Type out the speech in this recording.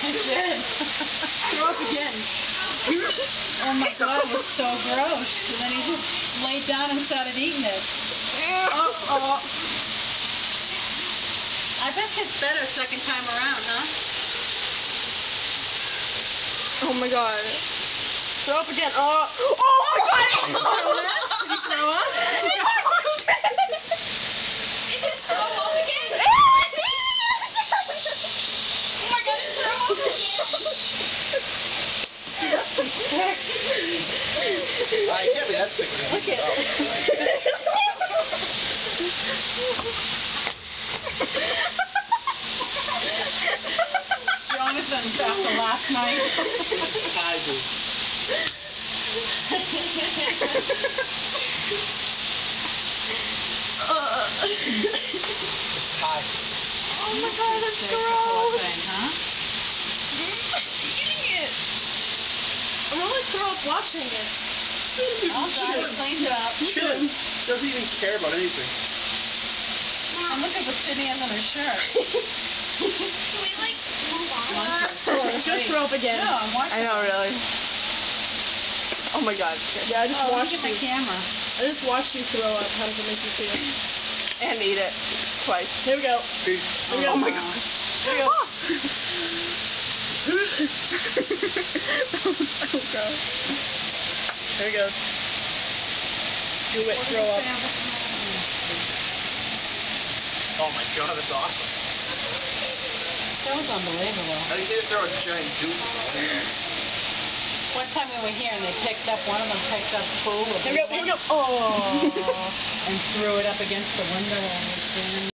I did. Throw up again. Oh my God, it was so gross. And then he just laid down and started eating it. Oh. I bet you it's better second time around, huh? Oh my God. Throw up again. Oh my God. Did he throw up? I can't be that sick when Look at Jonathan's after last night. I do. Hi. Oh my God, that's Sick, gross. poor thing, huh? Eating it. I'm gonna throw up watching it. All done, cleaned it up. Chilling. Doesn't even care about anything. And look at what's sitting under her shirt. Can we like move on? Just throw up again. No, I'm watching. I know, really. Oh my God. Yeah, I just Oh, watched look at you. the camera. I just watched you throw up. How does it make you feel? And eat it twice. Here we go. Peace. Here we go. Oh my God. God. Here we go. That was so gross. There we go. Do it. Throw up. Oh my God, that's awesome. That was unbelievable. How do you throw a giant doof? One time we were here and they picked up, one of them picked up food. Here we go. Here we go. Oh. And threw it up against the window while we were standing.